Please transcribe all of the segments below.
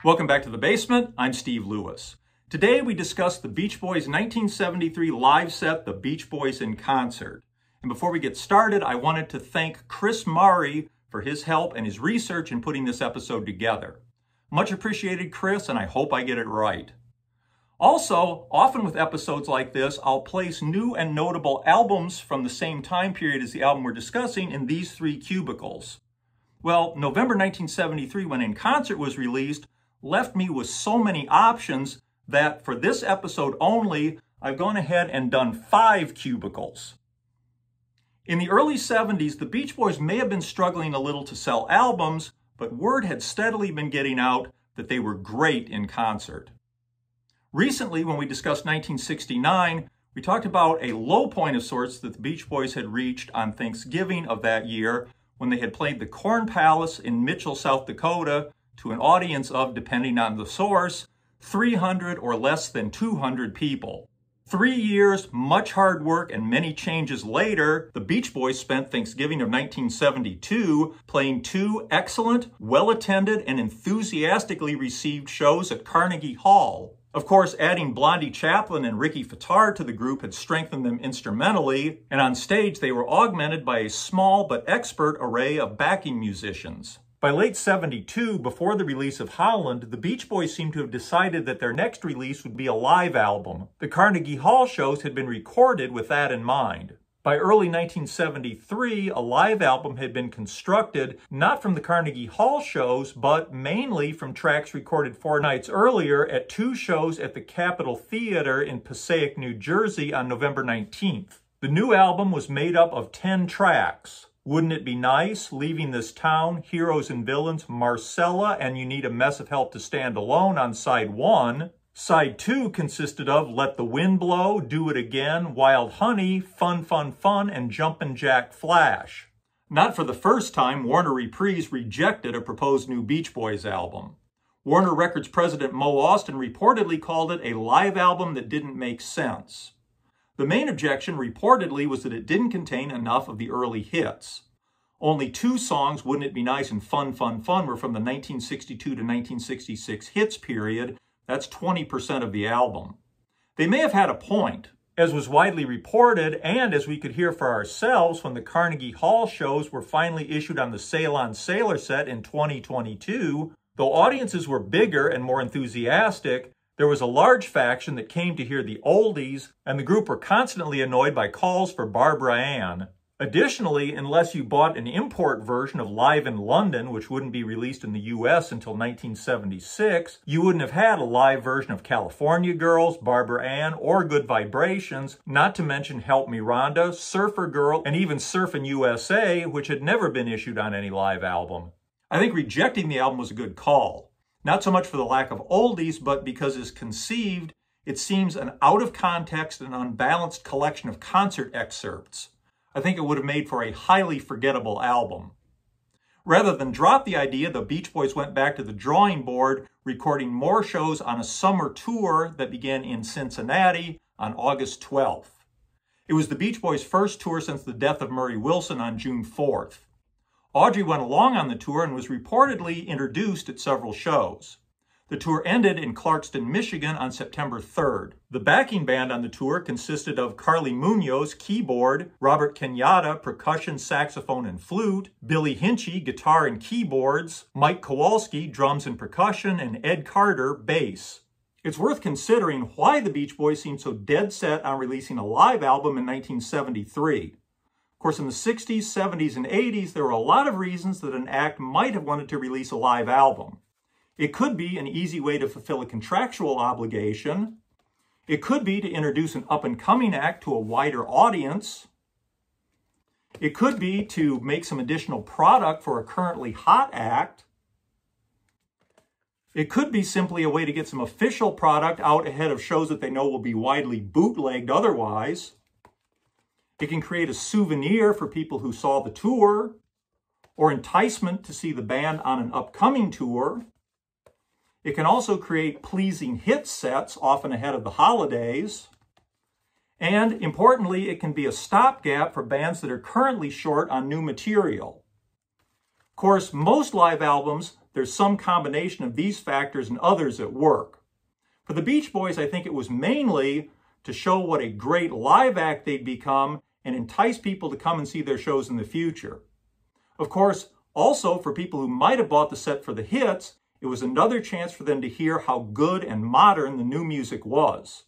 Welcome back to The Basement. I'm Steve Lewis. Today we discuss the Beach Boys' 1973 live set, The Beach Boys in Concert. And before we get started, I wanted to thank Chris Murray for his help and his research in putting this episode together. Much appreciated, Chris, and I hope I get it right. Also, often with episodes like this, I'll place new and notable albums from the same time period as the album we're discussing in these three cubicles. Well, November 1973, when In Concert was released, left me with so many options that for this episode only, I've gone ahead and done 5 cubicles. In the early 70s, the Beach Boys may have been struggling a little to sell albums, but word had steadily been getting out that they were great in concert. Recently, when we discussed 1969, we talked about a low point of sorts that the Beach Boys had reached on Thanksgiving of that year when they had played the Corn Palace in Mitchell, South Dakota, to an audience of, depending on the source, 300 or less than 200 people. 3 years, much hard work, and many changes later, the Beach Boys spent Thanksgiving of 1972 playing 2 excellent, well-attended, and enthusiastically received shows at Carnegie Hall. Of course, adding Blondie Chaplin and Ricky Fataar to the group had strengthened them instrumentally, and on stage they were augmented by a small but expert array of backing musicians. By late 72, before the release of Holland, the Beach Boys seemed to have decided that their next release would be a live album. The Carnegie Hall shows had been recorded with that in mind. By early 1973, a live album had been constructed, not from the Carnegie Hall shows, but mainly from tracks recorded 4 nights earlier at 2 shows at the Capitol Theater in Passaic, New Jersey on November 19th. The new album was made up of 10 tracks. Wouldn't It Be Nice, Leaving This Town, Heroes and Villains, Marcella, and You Need a Mess of Help to Stand Alone on side 1. Side 2 consisted of Let the Wind Blow, Do It Again, Wild Honey, Fun, Fun, Fun, and Jumpin' Jack Flash. Not for the first time, Warner Reprise rejected a proposed new Beach Boys album. Warner Records president Mo Ostin reportedly called it a live album that didn't make sense. The main objection reportedly was that it didn't contain enough of the early hits. Only 2 songs, Wouldn't It Be Nice and Fun, Fun, Fun, were from the 1962 to 1966 hits period. That's 20% of the album. They may have had a point. As was widely reported, and as we could hear for ourselves when the Carnegie Hall shows were finally issued on the Ceylon Sailor set in 2022, though audiences were bigger and more enthusiastic, there was a large faction that came to hear the oldies, and the group were constantly annoyed by calls for Barbara Ann. Additionally, unless you bought an import version of Live in London, which wouldn't be released in the US until 1976, you wouldn't have had a live version of California Girls, Barbara Ann, or Good Vibrations, not to mention Help Me Rhonda, Surfer Girl, and even Surfin' USA, which had never been issued on any live album. I think rejecting the album was a good call. Not so much for the lack of oldies, but because as conceived, it seems an out-of-context and unbalanced collection of concert excerpts. I think it would have made for a highly forgettable album. Rather than drop the idea, the Beach Boys went back to the drawing board, recording more shows on a summer tour that began in Cincinnati on August 12th. It was the Beach Boys' first tour since the death of Murray Wilson on June 4th. Audrey went along on the tour and was reportedly introduced at several shows. The tour ended in Clarkston, Michigan on September 3rd. The backing band on the tour consisted of Carly Munoz, keyboard, Robert Kenyatta, percussion, saxophone, and flute, Billy Hinchy, guitar and keyboards, Mike Kowalski, drums and percussion, and Ed Carter, bass. It's worth considering why the Beach Boys seemed so dead set on releasing a live album in 1973. Of course, in the 60s, 70s, and 80s, there were a lot of reasons that an act might have wanted to release a live album. It could be an easy way to fulfill a contractual obligation. It could be to introduce an up-and-coming act to a wider audience. It could be to make some additional product for a currently hot act. It could be simply a way to get some official product out ahead of shows that they know will be widely bootlegged otherwise. It can create a souvenir for people who saw the tour, or enticement to see the band on an upcoming tour. It can also create pleasing hit sets, often ahead of the holidays. And importantly, it can be a stopgap for bands that are currently short on new material. Of course, most live albums there's some combination of these factors and others at work. For the Beach Boys, I think it was mainly to show what a great live act they'd become and entice people to come and see their shows in the future. Of course, also for people who might have bought the set for the hits, it was another chance for them to hear how good and modern the new music was.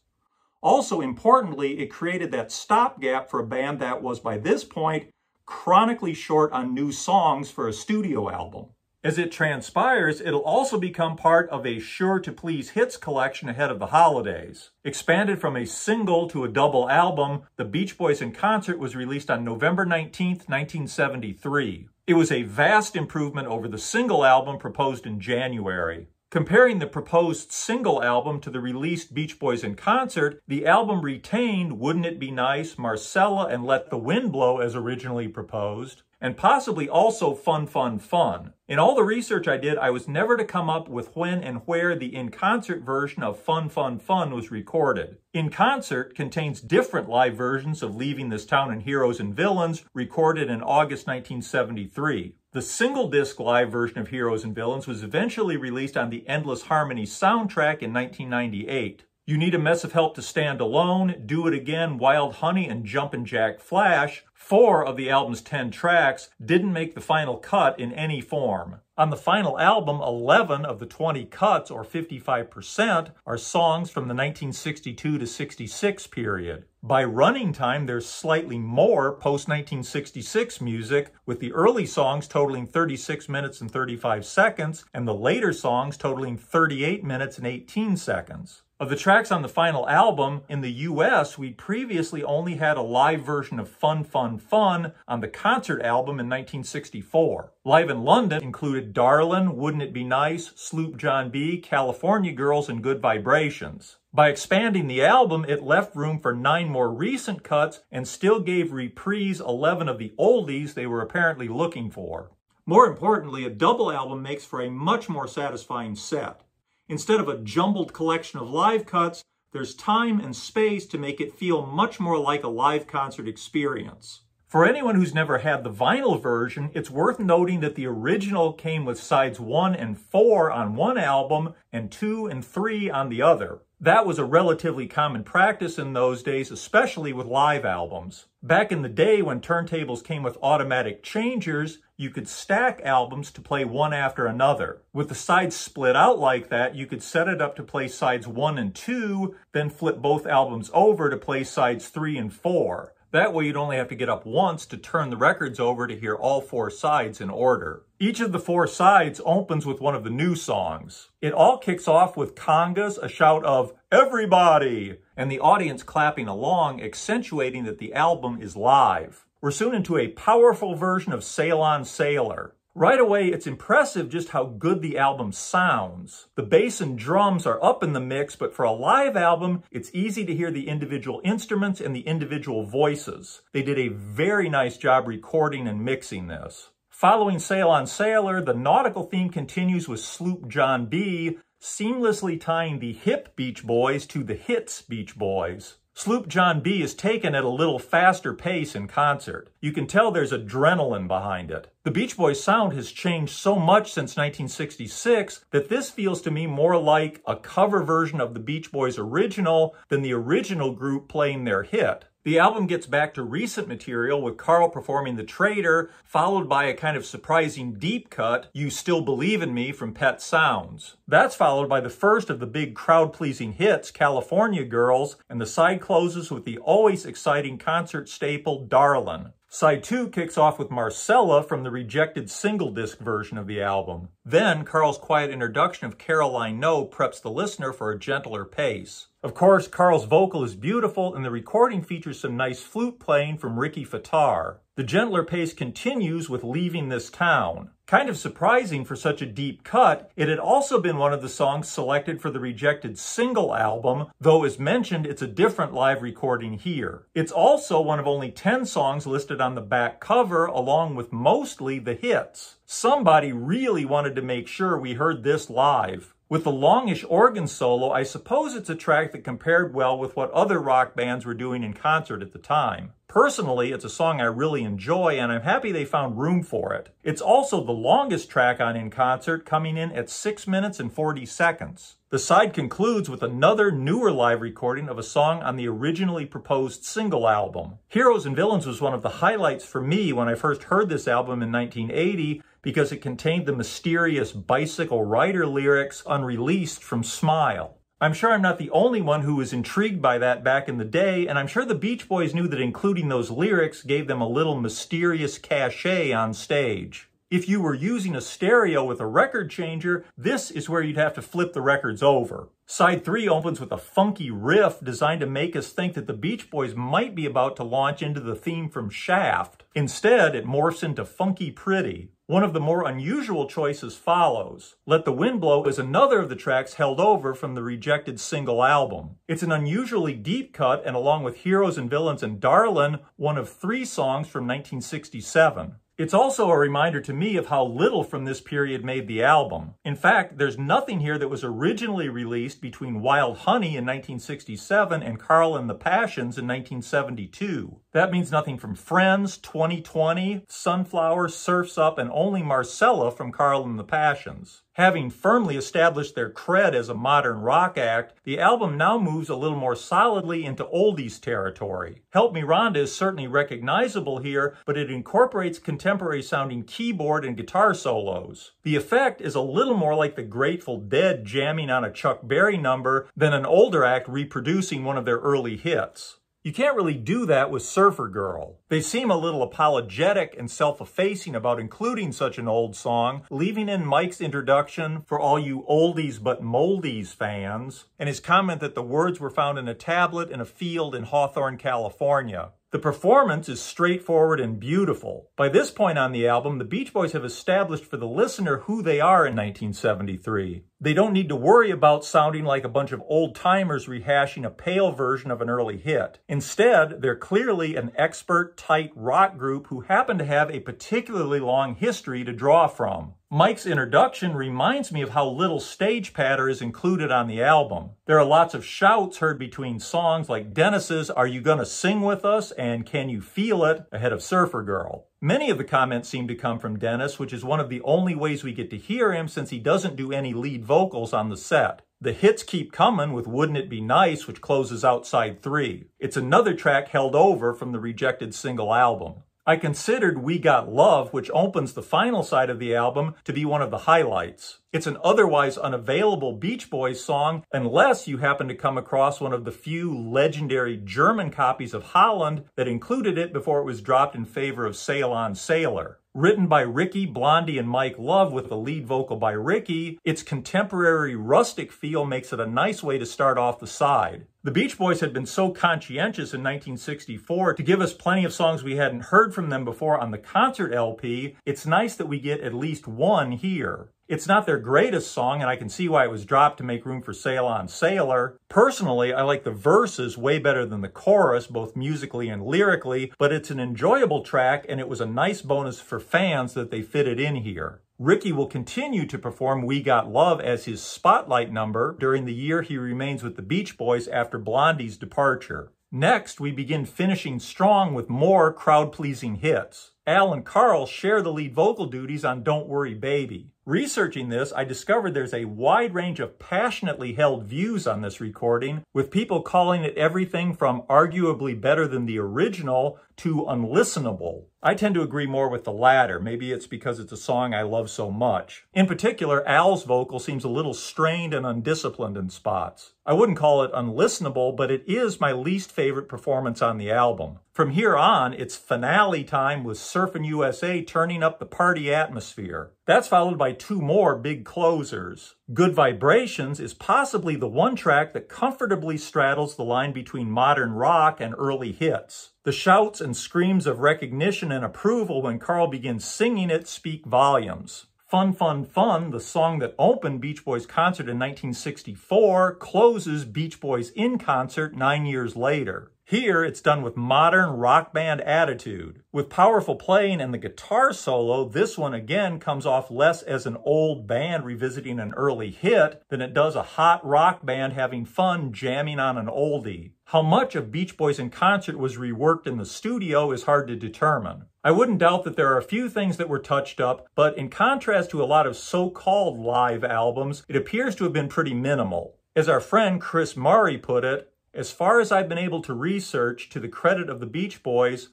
Also, importantly, it created that stopgap for a band that was, by this point, chronically short on new songs for a studio album. As it transpires, it'll also become part of a sure-to-please hits collection ahead of the holidays. Expanded from a single to a double album, The Beach Boys in Concert was released on November 19, 1973. It was a vast improvement over the single album proposed in January. Comparing the proposed single album to the released Beach Boys in Concert, the album retained Wouldn't It Be Nice, Marcella, and Let the Wind Blow as originally proposed, and possibly also Fun, Fun, Fun. In all the research I did, I was never to come up with when and where the In Concert version of Fun, Fun, Fun was recorded. In Concert contains different live versions of Leaving This Town and Heroes and Villains, recorded in August 1973. The single-disc live version of Heroes and Villains was eventually released on the Endless Harmony soundtrack in 1998. You Need a Mess of Help to Stand Alone, Do It Again, Wild Honey, and Jumpin' Jack Flash, 4 of the album's 10 tracks, didn't make the final cut in any form. On the final album, 11 of the 20 cuts, or 55%, are songs from the 1962 to 66 period. By running time, there's slightly more post-1966 music, with the early songs totaling 36 minutes and 35 seconds, and the later songs totaling 38 minutes and 18 seconds. Of the tracks on the final album, in the US, we previously only had a live version of Fun, Fun, Fun on the concert album in 1964. Live in London included Darlin', Wouldn't It Be Nice, Sloop John B., California Girls, and Good Vibrations. By expanding the album, it left room for 9 more recent cuts and still gave Reprise 11 of the oldies they were apparently looking for. More importantly, a double album makes for a much more satisfying set. Instead of a jumbled collection of live cuts, there's time and space to make it feel much more like a live concert experience. For anyone who's never had the vinyl version, it's worth noting that the original came with sides 1 and 4 on one album and 2 and 3 on the other. That was a relatively common practice in those days, especially with live albums. Back in the day when turntables came with automatic changers, you could stack albums to play one after another. With the sides split out like that, you could set it up to play sides 1 and 2, then flip both albums over to play sides 3 and 4. That way you'd only have to get up once to turn the records over to hear all 4 sides in order. Each of the 4 sides opens with one of the new songs. It all kicks off with congas, a shout of "Everybody!" and the audience clapping along, accentuating that the album is live. We're soon into a powerful version of Sail On Sailor. Right away, it's impressive just how good the album sounds. The bass and drums are up in the mix, but for a live album, it's easy to hear the individual instruments and the individual voices. They did a very nice job recording and mixing this. Following Sail On Sailor, the nautical theme continues with Sloop John B., seamlessly tying the hip Beach Boys to the hits Beach Boys. Sloop John B. is taken at a little faster pace in concert. You can tell there's adrenaline behind it. The Beach Boys sound has changed so much since 1966 that this feels to me more like a cover version of the Beach Boys original than the original group playing their hit. The album gets back to recent material with Carl performing The Traitor, followed by a kind of surprising deep cut, You Still Believe in Me from Pet Sounds. That's followed by the first of the big crowd-pleasing hits, California Girls, and the side closes with the always exciting concert staple, Darlin'. Side 2 kicks off with Marcella from the rejected single-disc version of the album. Then, Carl's quiet introduction of Caroline No preps the listener for a gentler pace. Of course, Carl's vocal is beautiful, and the recording features some nice flute playing from Ricky Fattar. The gentler pace continues with Leaving This Town. Kind of surprising for such a deep cut, it had also been one of the songs selected for the rejected single album, though as mentioned, it's a different live recording here. It's also one of only 10 songs listed on the back cover, along with mostly the hits. Somebody really wanted to make sure we heard this live. With the longish organ solo, I suppose it's a track that compared well with what other rock bands were doing in concert at the time. Personally, it's a song I really enjoy, and I'm happy they found room for it. It's also the longest track on In Concert, coming in at 6 minutes and 40 seconds. The side concludes with another newer live recording of a song on the originally proposed single album. Heroes and Villains was one of the highlights for me when I first heard this album in 1980 because it contained the mysterious bicycle rider lyrics unreleased from Smile. I'm sure I'm not the only one who was intrigued by that back in the day, and I'm sure the Beach Boys knew that including those lyrics gave them a little mysterious cachet on stage. If you were using a stereo with a record changer, this is where you'd have to flip the records over. Side 3 opens with a funky riff designed to make us think that the Beach Boys might be about to launch into the theme from Shaft. Instead, it morphs into Funky Pretty. One of the more unusual choices follows. Let the Wind Blow is another of the tracks held over from the rejected single album. It's an unusually deep cut, and along with Heroes and Villains and Darlin', one of 3 songs from 1967. It's also a reminder to me of how little from this period made the album. In fact, there's nothing here that was originally released between Wild Honey in 1967 and Carl and the Passions in 1972. That means nothing from Friends, 2020, Sunflower, Surf's Up, and only Marcella from Carl and the Passions. Having firmly established their cred as a modern rock act, the album now moves a little more solidly into oldies territory. Help Me Rhonda is certainly recognizable here, but it incorporates contemporary sounding keyboard and guitar solos. The effect is a little more like the Grateful Dead jamming on a Chuck Berry number than an older act reproducing one of their early hits. You can't really do that with Surfer Girl. They seem a little apologetic and self-effacing about including such an old song, leaving in Mike's introduction for all you oldies but moldies fans, and his comment that the words were found in a tablet in a field in Hawthorne, California. The performance is straightforward and beautiful. By this point on the album, the Beach Boys have established for the listener who they are in 1973. They don't need to worry about sounding like a bunch of old-timers rehashing a pale version of an early hit. Instead, they're clearly an expert, tight rock group who happen to have a particularly long history to draw from. Mike's introduction reminds me of how little stage patter is included on the album. There are lots of shouts heard between songs like Dennis's Are You Gonna Sing With Us and Can You Feel It ahead of Surfer Girl. Many of the comments seem to come from Dennis, which is one of the only ways we get to hear him since he doesn't do any lead vocals on the set. The hits keep coming with Wouldn't It Be Nice, which closes out side 3. It's another track held over from the rejected single album. I considered We Got Love, which opens the final side of the album, to be one of the highlights. It's an otherwise unavailable Beach Boys song unless you happen to come across one of the few legendary German copies of Holland that included it before it was dropped in favor of Sail On Sailor. Written by Ricky, Blondie, and Mike Love with the lead vocal by Ricky, its contemporary rustic feel makes it a nice way to start off the side. The Beach Boys had been so conscientious in 1964 to give us plenty of songs we hadn't heard from them before on the concert LP, it's nice that we get at least one here. It's not their greatest song, and I can see why it was dropped to make room for Sail On Sailor. Personally, I like the verses way better than the chorus, both musically and lyrically, but it's an enjoyable track, and it was a nice bonus for fans that they fitted in here. Ricky will continue to perform We Got Love as his spotlight number during the year he remains with the Beach Boys after Blondie's departure. Next, we begin finishing strong with more crowd-pleasing hits. Al and Carl share the lead vocal duties on Don't Worry Baby. Researching this, I discovered there's a wide range of passionately held views on this recording, with people calling it everything from arguably better than the original to unlistenable. I tend to agree more with the latter. Maybe it's because it's a song I love so much. In particular, Al's vocal seems a little strained and undisciplined in spots. I wouldn't call it unlistenable, but it is my least favorite performance on the album. From here on, it's finale time with Surfin' USA turning up the party atmosphere. That's followed by 2 more big closers. Good Vibrations is possibly the one track that comfortably straddles the line between modern rock and early hits. The shouts and screams of recognition and approval when Carl begins singing it speak volumes. Fun, Fun, Fun, the song that opened Beach Boys concert in 1964, closes Beach Boys in concert 9 years later. Here, it's done with modern rock band attitude. With powerful playing and the guitar solo, this one again comes off less as an old band revisiting an early hit than it does a hot rock band having fun jamming on an oldie. How much of Beach Boys in Concert was reworked in the studio is hard to determine. I wouldn't doubt that there are a few things that were touched up, but in contrast to a lot of so-called live albums, it appears to have been pretty minimal. As our friend Chris Murray put it, as far as I've been able to research, to the credit of the Beach Boys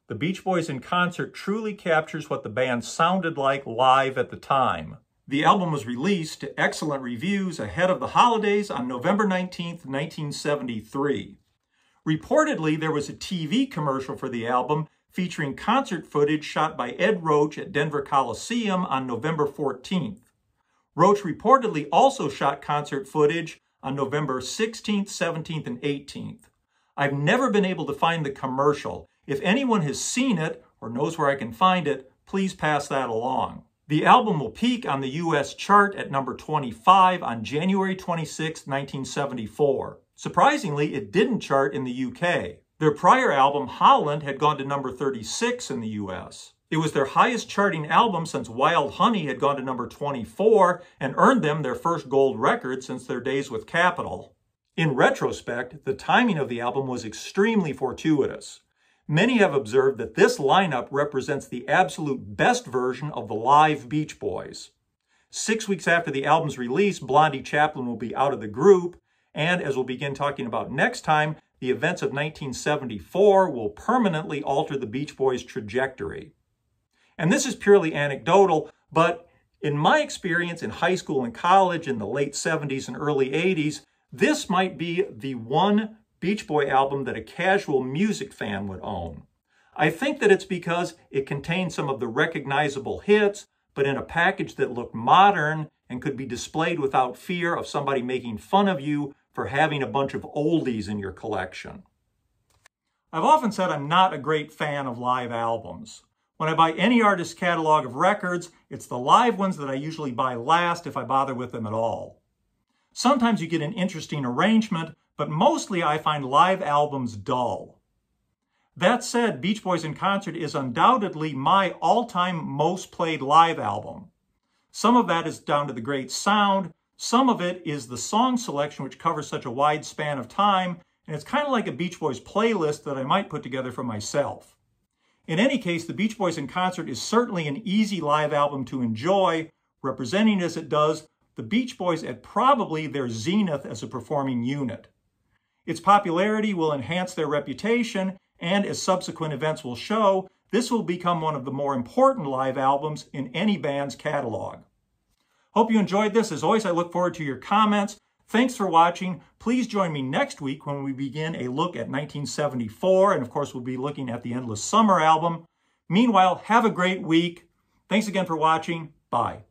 in Concert truly captures what the band sounded like live at the time. The album was released to excellent reviews ahead of the holidays on November 19th, 1973. Reportedly, there was a TV commercial for the album featuring concert footage shot by Ed Roach at Denver Coliseum on November 14th. Roach reportedly also shot concert footage on November 16th, 17th, and 18th. I've never been able to find the commercial. If anyone has seen it or knows where I can find it, please pass that along. The album will peak on the US chart at number 25 on January 26, 1974. Surprisingly, it didn't chart in the UK. Their prior album, Holland, had gone to number 36 in the US. It was their highest charting album since Wild Honey had gone to number 24 and earned them their first gold record since their days with Capitol. In retrospect, the timing of the album was extremely fortuitous. Many have observed that this lineup represents the absolute best version of the live Beach Boys. 6 weeks after the album's release, Blondie Chaplin will be out of the group, and as we'll begin talking about next time, the events of 1974 will permanently alter the Beach Boys' trajectory. And this is purely anecdotal, but in my experience in high school and college in the late 70s and early 80s, this might be the one Beach Boy album that a casual music fan would own. I think that it's because it contained some of the recognizable hits, but in a package that looked modern and could be displayed without fear of somebody making fun of you for having a bunch of oldies in your collection. I've often said I'm not a great fan of live albums. When I buy any artist's catalog of records, it's the live ones that I usually buy last if I bother with them at all. Sometimes you get an interesting arrangement, but mostly I find live albums dull. That said, Beach Boys in Concert is undoubtedly my all-time most played live album. Some of that is down to the great sound, some of it is the song selection which covers such a wide span of time, and it's kind of like a Beach Boys playlist that I might put together for myself. In any case, the Beach Boys in Concert is certainly an easy live album to enjoy, representing as it does the Beach Boys at probably their zenith as a performing unit. Its popularity will enhance their reputation, and as subsequent events will show, this will become one of the more important live albums in any band's catalog. Hope you enjoyed this. As always, I look forward to your comments. Thanks for watching. Please join me next week when we begin a look at 1974, and of course we'll be looking at the Endless Summer album. Meanwhile, have a great week. Thanks again for watching. Bye.